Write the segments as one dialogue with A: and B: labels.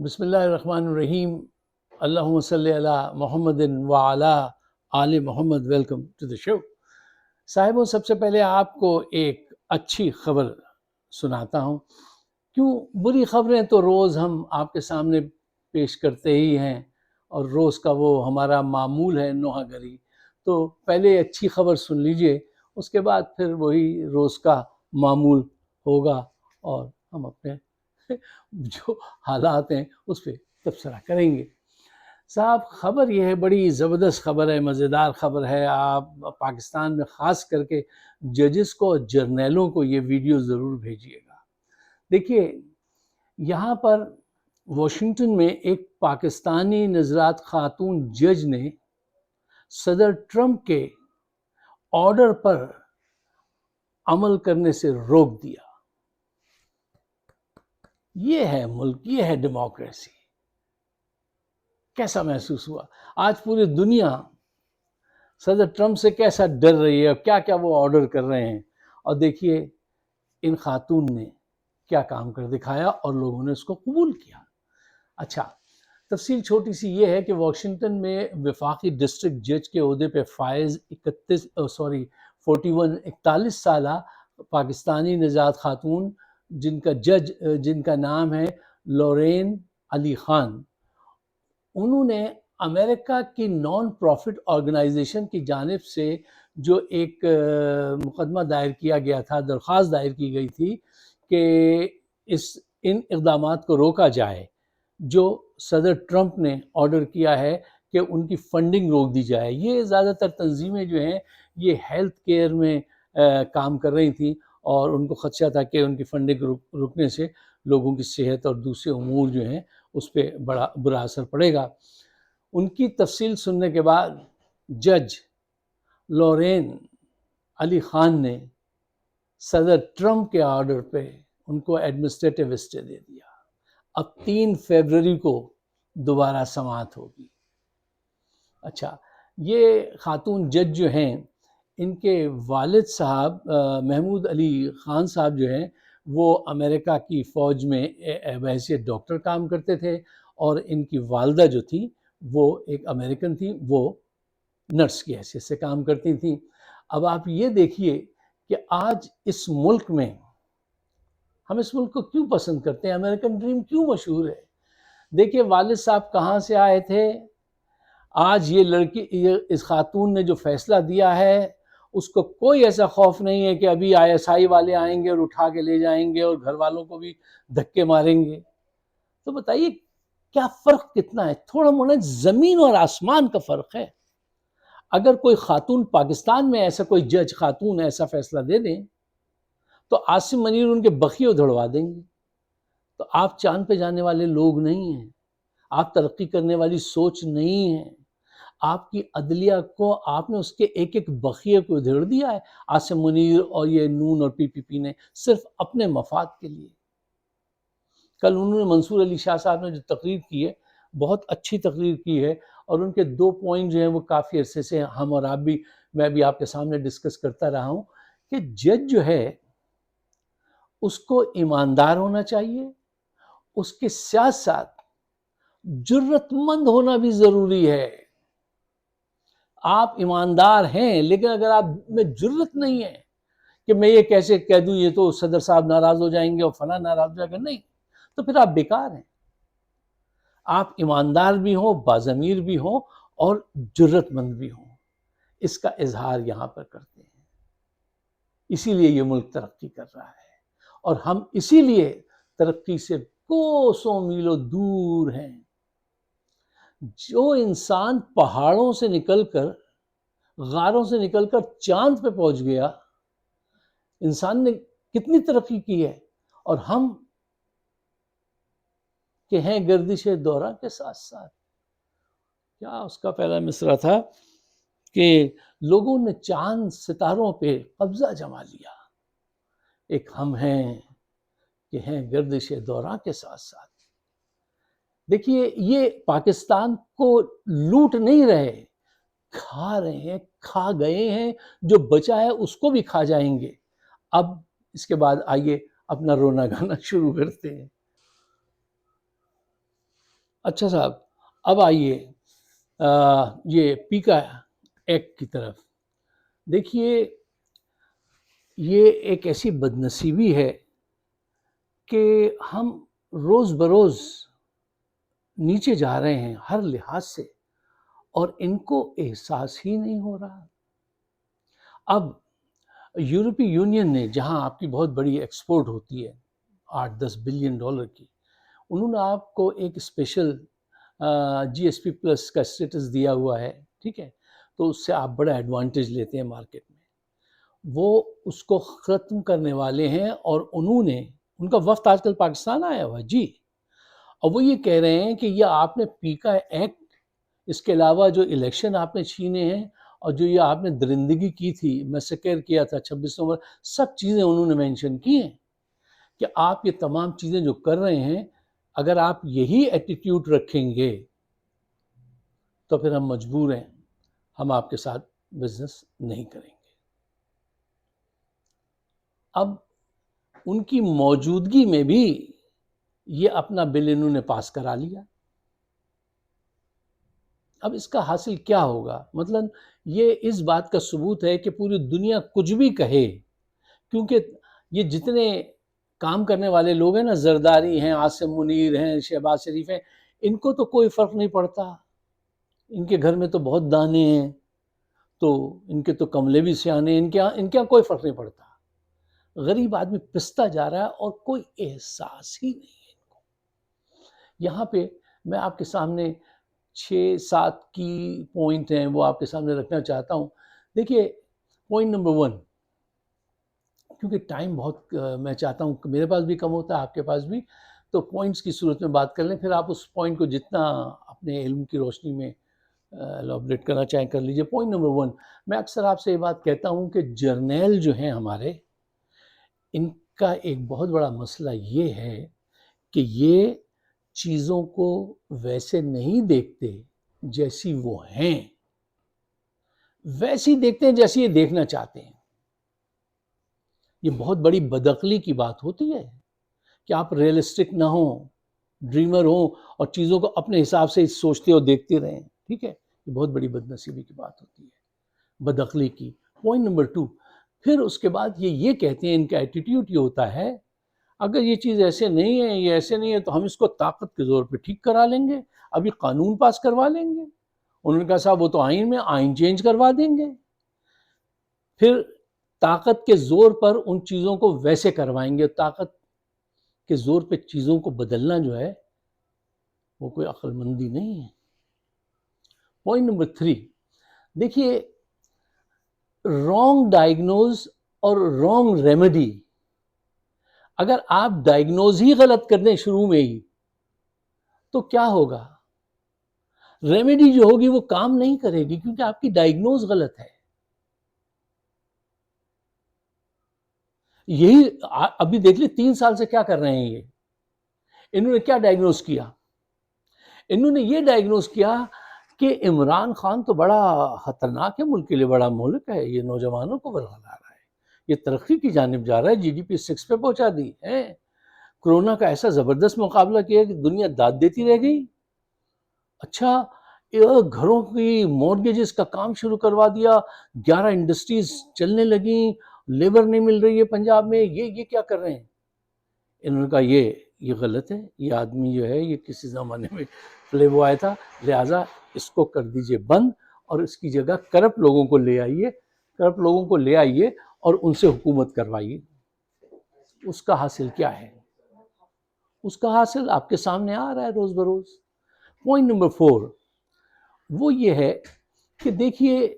A: بسم اللہ الرحمن الرحیم۔ اللہم صلی علی محمد وعلی آل محمد۔ ویلکم ٹو دا شو۔ صاحبوں، سب سے پہلے آپ کو ایک اچھی خبر سناتا ہوں۔ کیوں بری خبریں تو روز ہم آپ کے سامنے پیش کرتے ہی ہیں، اور روز کا وہ ہمارا معمول ہے نوحہ گری۔ تو پہلے اچھی خبر سن لیجئے، اس کے بعد پھر وہی روز کا معمول ہوگا، اور ہم اپنے جو حالات ہیں اس پہ تبصرہ کریں گے۔ صاحب، خبر یہ ہے، بڑی زبردست خبر ہے، مزیدار خبر ہے۔ آپ پاکستان میں خاص کر کے ججز کو اور جرنیلوں کو یہ ویڈیو ضرور بھیجیے گا۔ دیکھیے، یہاں پر واشنگٹن میں ایک پاکستانی نژاد خاتون جج نے صدر ٹرمپ کے آرڈر پر عمل کرنے سے روک دیا۔ یہ ہے ملک، یہ ہے ڈیموکریسی۔ کیسا محسوس ہوا؟ آج پوری دنیا صدر ٹرمپ سے کیسا ڈر رہی ہے، اور کیا کیا وہ آرڈر کر رہے ہیں، اور دیکھیے ان خاتون نے کیا کام کر دکھایا اور لوگوں نے اس کو قبول کیا۔ اچھا، تفصیل چھوٹی سی یہ ہے کہ واشنگٹن میں وفاقی ڈسٹرکٹ جج کے عہدے پہ فائز 41 سالہ پاکستانی نژاد خاتون جن کا نام ہے لورین علی خان، انہوں نے امریکہ کی نان پروفٹ آرگنائزیشن کی جانب سے جو ایک مقدمہ دائر کیا گیا تھا، درخواست دائر کی گئی تھی کہ ان اقدامات کو روکا جائے جو صدر ٹرمپ نے آرڈر کیا ہے کہ ان کی فنڈنگ روک دی جائے۔ یہ زیادہ تر تنظیمیں جو ہیں یہ ہیلتھ کیئر میں کام کر رہی تھیں، اور ان کو خدشہ تھا کہ ان کی فنڈنگ رکنے سے لوگوں کی صحت اور دوسرے امور جو ہیں اس پہ بڑا برا اثر پڑے گا۔ ان کی تفصیل سننے کے بعد جج لورین علی خان نے صدر ٹرمپ کے آرڈر پہ ان کو ایڈمنسٹریٹو اسٹے دے دیا۔ اب 3 فروری کو دوبارہ سماعت ہوگی۔ اچھا، یہ خاتون جج جو ہیں، ان کے والد صاحب محمود علی خان صاحب جو ہیں، وہ امریکہ کی فوج میں بحیثیت ڈاکٹر کام کرتے تھے، اور ان کی والدہ جو تھیں وہ ایک امریکن تھیں، وہ نرس کی حیثیت سے کام کرتی تھیں۔ اب آپ یہ دیکھیے کہ آج اس ملک میں ہم اس ملک کو کیوں پسند کرتے ہیں، امریکن ڈریم کیوں مشہور ہے۔ دیکھیے والد صاحب کہاں سے آئے تھے۔ آج یہ لڑکی، اس خاتون نے جو فیصلہ دیا ہے، اس کو کوئی ایسا خوف نہیں ہے کہ ابھی ISI والے آئیں گے اور اٹھا کے لے جائیں گے اور گھر والوں کو بھی دھکے ماریں گے۔ تو بتائیے کیا فرق کتنا ہے، تھوڑا موڑا زمین اور آسمان کا فرق ہے۔ اگر کوئی خاتون پاکستان میں ایسا کوئی جج خاتون ایسا فیصلہ دے دیں تو عاصم منیر ان کے بخیے ادھڑوا دیں گے۔ تو آپ چاند پہ جانے والے لوگ نہیں ہیں، آپ ترقی کرنے والی سوچ نہیں ہیں۔ آپ کی عدلیہ کو آپ نے اس کے ایک ایک بخیے کو ادھیڑ دیا ہے عاصم منیر اور یہ نون اور PPP نے، صرف اپنے مفاد کے لیے۔ کل انہوں نے منصور علی شاہ صاحب نے جو تقریر کی ہے، بہت اچھی تقریر کی ہے، اور ان کے 2 پوائنٹ جو ہیں وہ کافی عرصے سے ہم اور آپ بھی، میں بھی آپ کے سامنے ڈسکس کرتا رہا ہوں کہ جج جو ہے اس کو ایماندار ہونا چاہیے، اس کے ساتھ ساتھ جرت مند ہونا بھی ضروری ہے۔ آپ ایماندار ہیں، لیکن اگر آپ میں جرت نہیں ہے کہ میں یہ کیسے کہہ دوں یہ تو صدر صاحب ناراض ہو جائیں گے اور فلاں ناراض ہو جائے گا، نہیں، تو پھر آپ بیکار ہیں۔ آپ ایماندار بھی ہوں، باضمیر بھی ہوں، اور جرت مند بھی ہوں۔ اس کا اظہار یہاں پر کرتے ہیں۔ اسی لیے یہ ملک ترقی کر رہا ہے، اور ہم اسی لیے ترقی سے کوسوں میلوں دور ہیں۔ جو انسان پہاڑوں سے نکل کر، غاروں سے نکل کر چاند پہ پہنچ گیا، انسان نے کتنی ترقی کی ہے، اور ہم کہ ہیں گردش دورہ کے ساتھ ساتھ۔ کیا اس کا پہلا مصرعہ تھا کہ لوگوں نے چاند ستاروں پہ قبضہ جما لیا، ایک ہم ہیں کہ ہیں گردش دورہ کے ساتھ ساتھ۔ دیکھیے یہ پاکستان کو لوٹ نہیں رہے، کھا رہے ہیں، کھا گئے ہیں، جو بچا ہے اس کو بھی کھا جائیں گے۔ اب اس کے بعد آئیے اپنا رونا گانا شروع کرتے ہیں۔ اچھا صاحب، اب آئیے یہ پیکا ایکٹ کی طرف. دیکھیے یہ ایک ایسی بدنصیبی ہے کہ ہم روز بروز نیچے جا رہے ہیں ہر لحاظ سے، اور ان کو احساس ہی نہیں ہو رہا. اب یورپی یونین نے، جہاں آپ کی بہت بڑی ایکسپورٹ ہوتی ہے $8-10 بلین کی، انہوں نے آپ کو ایک اسپیشل جی ایس پی پلس کا اسٹیٹس دیا ہوا ہے، ٹھیک ہے؟ تو اس سے آپ بڑا ایڈوانٹیج لیتے ہیں مارکیٹ میں. وہ اس کو ختم کرنے والے ہیں، اور انہوں نے، ان کا وفد آج کل پاکستان آیا ہوا ہے جی، اور وہ یہ کہہ رہے ہیں کہ یہ آپ نے پیکا ایکٹ، اس کے علاوہ جو الیکشن آپ نے چھینے ہیں، اور جو یہ آپ نے درندگی کی تھی، میسیکر کیا تھا 26 نومبر، سب چیزیں انہوں نے مینشن کی ہیں کہ آپ یہ تمام چیزیں جو کر رہے ہیں، اگر آپ یہی ایٹیٹیوڈ رکھیں گے تو پھر ہم مجبور ہیں، ہم آپ کے ساتھ بزنس نہیں کریں گے. اب ان کی موجودگی میں بھی یہ اپنا بل انہوں نے پاس کرا لیا. اب اس کا حاصل کیا ہوگا؟ مطلب یہ اس بات کا ثبوت ہے کہ پوری دنیا کچھ بھی کہے، کیونکہ یہ جتنے کام کرنے والے لوگ ہیں نا، زرداری ہیں، عاصم منیر ہیں، شہباز شریف ہیں، ان کو تو کوئی فرق نہیں پڑتا. ان کے گھر میں تو بہت دانے ہیں، تو ان کے تو کملے بھی سیانے ہیں، ان کے کوئی فرق نہیں پڑتا. غریب آدمی پستا جا رہا ہے اور کوئی احساس ہی نہیں ہے ان کو. یہاں پہ میں آپ کے سامنے 6-7 کی پوائنٹ ہیں، وہ آپ کے سامنے رکھنا چاہتا ہوں. دیکھیے پوائنٹ نمبر 1، کیونکہ ٹائم بہت میں چاہتا ہوں کہ میرے پاس بھی کم ہوتا ہے، آپ کے پاس بھی، تو پوائنٹس کی صورت میں بات کر لیں، پھر آپ اس پوائنٹ کو جتنا اپنے علم کی روشنی میں ایلابریٹ کرنا چاہیں کر لیجئے. پوائنٹ نمبر 1، میں اکثر آپ سے یہ بات کہتا ہوں کہ جرنیل جو ہیں ہمارے، ان کا ایک بہت بڑا مسئلہ یہ ہے کہ یہ چیزوں کو ویسے نہیں دیکھتے جیسی وہ ہیں، ویسی دیکھتے ہیں جیسی یہ دیکھنا چاہتے ہیں. یہ بہت بڑی بدعقلی کی بات ہوتی ہے کہ آپ ریئلسٹک نہ ہوں، ڈریمر ہوں، اور چیزوں کو اپنے حساب سے سوچتے اور دیکھتے رہیں. ٹھیک ہے، یہ بہت بڑی بدنصیبی کی بات ہوتی ہے، بدعقلی کی. پوائنٹ نمبر 2، پھر اس کے بعد یہ کہتے ہیں، ان کا ایٹیٹیوڈ یہ ہوتا ہے، اگر یہ چیز ایسے نہیں ہے، یہ ایسے نہیں ہے، تو ہم اس کو طاقت کے زور پہ ٹھیک کرا لیں گے، ابھی قانون پاس کروا لیں گے. انہوں نے کہا صاحب وہ تو آئین میں، آئین چینج کروا دیں گے، پھر طاقت کے زور پر ان چیزوں کو ویسے کروائیں گے. طاقت کے زور پہ چیزوں کو بدلنا جو ہے وہ کوئی عقل مندی نہیں ہے. پوائنٹ نمبر 3، دیکھیے رانگ ڈائگنوز اور رانگ ریمیڈی، اگر آپ ڈائگنوز ہی غلط کر دیں شروع میں ہی تو کیا ہوگا؟ ریمیڈی جو ہوگی وہ کام نہیں کرے گی، کیونکہ آپ کی ڈائگنوز غلط ہے. یہی ابھی دیکھ لیں 3 سال سے کیا کر رہے ہیں یہ. انہوں نے کیا ڈائگنوز کیا؟ انہوں نے یہ ڈائگنوز کیا کہ عمران خان تو بڑا خطرناک ہے، ملک کے لیے بڑا ملک ہے، یہ نوجوانوں کو بڑھا رہا ہے، یہ ترقی کی جانب جا رہا ہے، جی ڈی پی 6 پہ پہنچا دی ہے. کرونا کا ایسا زبردست مقابلہ کیا کہ دنیا داد دیتی رہ گئی. اچھا گھروں کی مورگیجز کا کام شروع کروا دیا، 11 انڈسٹریز چلنے لگیں، لیبر نہیں مل رہی ہے پنجاب میں، یہ کیا کر رہے ہیں؟ انہوں نے کہا یہ غلط ہے، یہ آدمی جو ہے یہ کسی زمانے میں فلیبو آیا تھا، لہٰذا اس کو کر دیجئے بند، اور اس کی جگہ کرپٹ لوگوں کو لے آئیے اور ان سے حکومت کروائیے. اس کا حاصل کیا ہے؟ اس کا حاصل آپ کے سامنے آ رہا ہے روز بروز. پوائنٹ نمبر 4 وہ یہ ہے کہ دیکھیے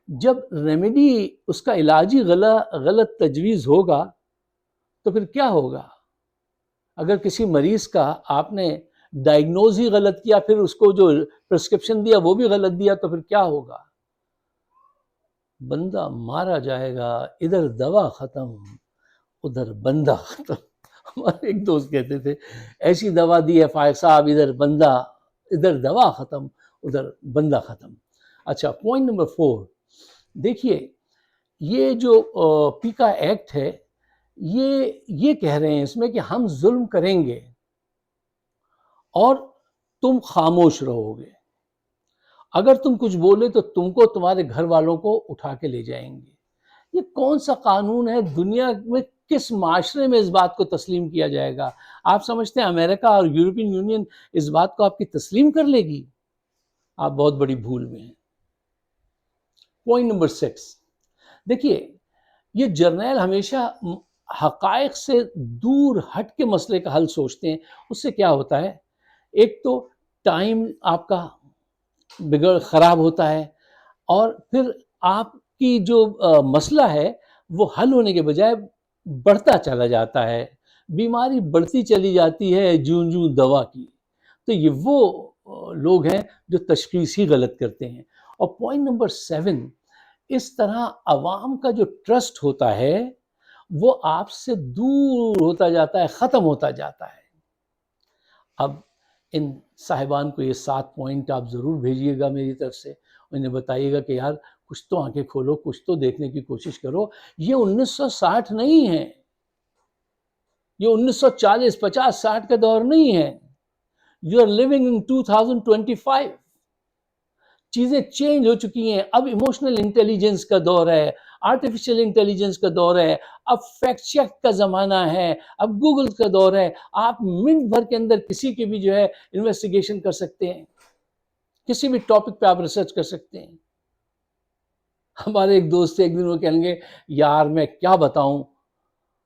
A: جب ریمیڈی، اس کا علاج ہی غلط تجویز ہوگا تو پھر کیا ہوگا؟ اگر کسی مریض کا آپ نے ڈائگنوز ہی غلط کیا، پھر اس کو جو پرسکرپشن دیا وہ بھی غلط دیا، تو پھر کیا ہوگا؟ بندہ مارا جائے گا، ادھر دوا ختم ادھر بندہ ختم. ہمارے ایک دوست کہتے تھے ایسی دوا دی ہے فائق صاحب، ادھر دوا ختم ادھر بندہ ختم. اچھا پوائنٹ نمبر 4، دیکھیے یہ جو پیکا ایکٹ ہے، یہ کہہ رہے ہیں اس میں کہ ہم ظلم کریں گے اور تم خاموش رہو گے. اگر تم کچھ بولے تو تم کو تمہارے گھر والوں کو اٹھا کے لے جائیں گے. یہ کون سا قانون ہے دنیا میں؟ کس معاشرے میں اس بات کو تسلیم کیا جائے گا؟ آپ سمجھتے ہیں امریکہ اور یورپین یونین اس بات کو آپ کی تسلیم کر لے گی؟ آپ بہت بڑی بھول میں ہیں. Point number 6. دیکھیے، یہ جرنیل ہمیشہ حقائق سے دور ہٹ کے مسئلے کا حل سوچتے ہیں. اس سے کیا ہوتا ہے؟ ایک تو ٹائم آپ کا خراب ہوتا ہے، اور پھر آپ کی جو مسئلہ ہے وہ حل ہونے کے بجائے بڑھتا چلا جاتا ہے. بیماری بڑھتی چلی جاتی ہے جوں جوں دوا کی. تو یہ وہ لوگ ہیں جو تشخیص ہی غلط کرتے ہیں. اور پوائنٹ نمبر 7، اس طرح عوام کا جو ٹرسٹ ہوتا ہے وہ آپ سے دور ہوتا جاتا ہے، ختم ہوتا جاتا ہے. اب ان صاحبان کو یہ 7 پوائنٹ آپ ضرور بھیجیے گا میری طرف سے. انہیں بتائیے گا کہ یار کچھ تو آنکھیں کھولو، کچھ تو دیکھنے کی کوشش کرو. یہ 1960 نہیں ہے، یہ 1940 50 60 کا دور نہیں ہے. You are living in 2025. چیزیں چینج ہو چکی ہیں. اب ایموشنل انٹیلیجنس کا دور ہے، آرٹیفیشل انٹیلیجنس کا دور ہے، اب فیکٹ چیک کا زمانہ ہے، اب گوگل کا دور ہے. آپ منٹ بھر کے اندر کسی کی بھی جو ہے انویسٹیگیشن کر سکتے ہیں، کسی بھی ٹاپک پہ آپ ریسرچ کر سکتے ہیں. ہمارے ایک دوست ایک دن وہ کہیں گے یار میں کیا بتاؤں،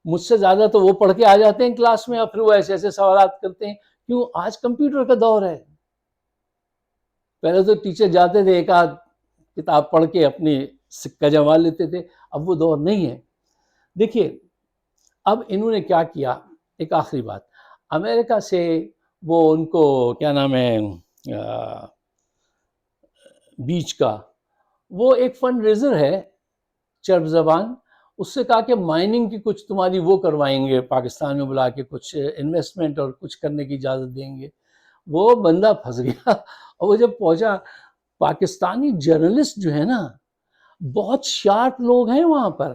A: مجھ سے زیادہ تو وہ پڑھ کے آ جاتے ہیں کلاس میں، اور پھر وہ ایسے ایسے سوالات کرتے ہیں. کیوں؟ آج کمپیوٹر کا دور ہے. پہلے تو ٹیچر جاتے تھے ایک آدھ کتاب پڑھ کے اپنی سکہ جما لیتے تھے، اب وہ دور نہیں ہے. دیکھیے اب انہوں نے کیا کیا. ایک آخری بات، امریکہ سے وہ ان کو کیا نام ہے بیچ کا وہ ایک فنڈ ریزر ہے چرب زبان، اس سے کہا کہ مائننگ کی کچھ تمہاری وہ کروائیں گے، پاکستان میں بلا کے کچھ انویسٹمنٹ اور کچھ کرنے کی اجازت دیں گے. وہ بندہ پھنس گیا. اور وہ جب پہنچا، پاکستانی جرنلسٹ جو ہے نا بہت شارپ لوگ ہیں وہاں پر،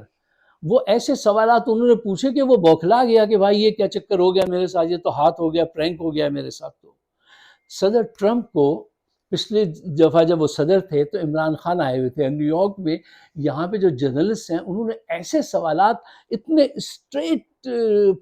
A: وہ ایسے سوالات انہوں نے پوچھے کہ وہ بوکھلا گیا کہ بھائی یہ کیا چکر ہو گیا میرے ساتھ، یہ تو ہاتھ ہو گیا، پرینک ہو گیا میرے ساتھ. تو صدر ٹرمپ کو پچھلے دفعہ جب وہ صدر تھے تو عمران خان آئے ہوئے تھے نیو یارک میں. یہاں پہ جو جرنلسٹ ہیں انہوں نے ایسے سوالات اتنے اسٹریٹ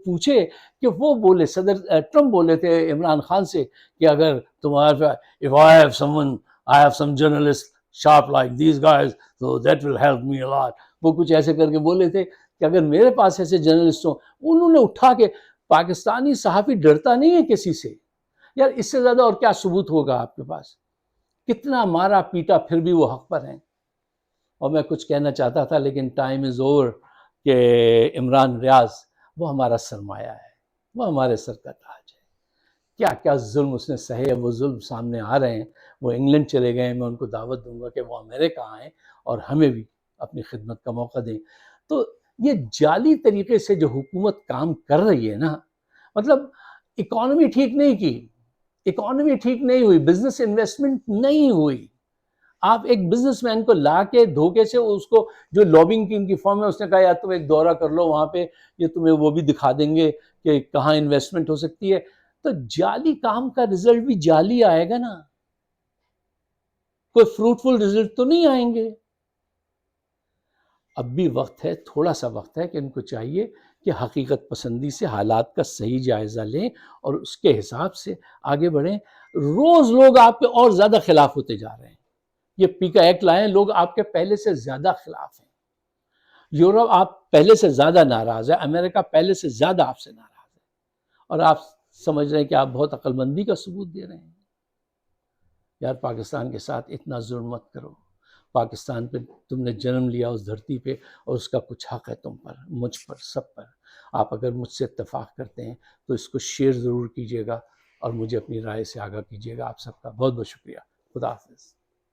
A: پوچھے کہ وہ بولے، صدر ٹرمپ بولے تھے عمران خان سے کہ اگر تمہارے if I have someone, I have some journalists sharp like these guys, so that will help me a lot. وہ کچھ ایسے کر کے بولے تھے کہ اگر میرے پاس ایسے جرنلسٹ ہوں. انہوں نے اٹھا کے، پاکستانی صحافی ڈرتا نہیں ہے کسی سے. یار اس سے زیادہ اور کیا ثبوت ہوگا آپ کے پاس؟ کتنا مارا پیٹا پھر بھی وہ حق پر ہیں. اور میں کچھ کہنا چاہتا تھا لیکن ٹائم از اوور کہ عمران ریاض وہ ہمارا سرمایہ ہے، وہ ہمارے سر کا تاج ہے. کیا کیا ظلم اس نے سہے، وہ ظلم سامنے آ رہے ہیں. وہ انگلینڈ چلے گئے ہیں، میں ان کو دعوت دوں گا کہ وہ امریکہ آئیں اور ہمیں بھی اپنی خدمت کا موقع دیں. تو یہ جعلی طریقے سے جو حکومت کام کر رہی ہے نا، مطلب اکانومی ٹھیک نہیں کی، اکانومی ٹھیک نہیں ہوئی، بزنس انویسٹمنٹ نہیں ہوئی. آپ ایک بزنس مین کو لا کے دھوکے سے اس کو جو لابنگ کی ان کی فرم ہے، اس نے کہا یار تم ایک دورہ کر لو وہاں پہ، یہ تمہیں وہ بھی دکھا دیں گے کہ کہاں انویسٹمنٹ ہو سکتی ہے. تو جعلی کام کا رزلٹ بھی جعلی آئے گا نا، کوئی فروٹفل رزلٹ تو نہیں آئیں گے. اب بھی وقت ہے، تھوڑا سا وقت ہے کہ ان کو چاہیے کہ حقیقت پسندی سے حالات کا صحیح جائزہ لیں اور اس کے حساب سے آگے بڑھیں. روز لوگ آپ کے اور زیادہ خلاف ہوتے جا رہے ہیں. یہ پیکا ایکٹ لائیں، لوگ آپ کے پہلے سے زیادہ خلاف ہیں. یورپ آپ پہلے سے زیادہ ناراض ہے، امریکہ پہلے سے زیادہ آپ سے ناراض ہے، اور آپ سمجھ رہے ہیں کہ آپ بہت عقل مندی کا ثبوت دے رہے ہیں. یار پاکستان کے ساتھ اتنا ظلم مت کرو. پاکستان پہ تم نے جنم لیا، اس دھرتی پہ، اور اس کا کچھ حق ہے تم پر، مجھ پر، سب پر. آپ اگر مجھ سے اتفاق کرتے ہیں تو اس کو شیئر ضرور کیجیے گا اور مجھے اپنی رائے سے آگاہ کیجیے گا. آپ سب کا بہت بہت شکریہ. خدا حافظ.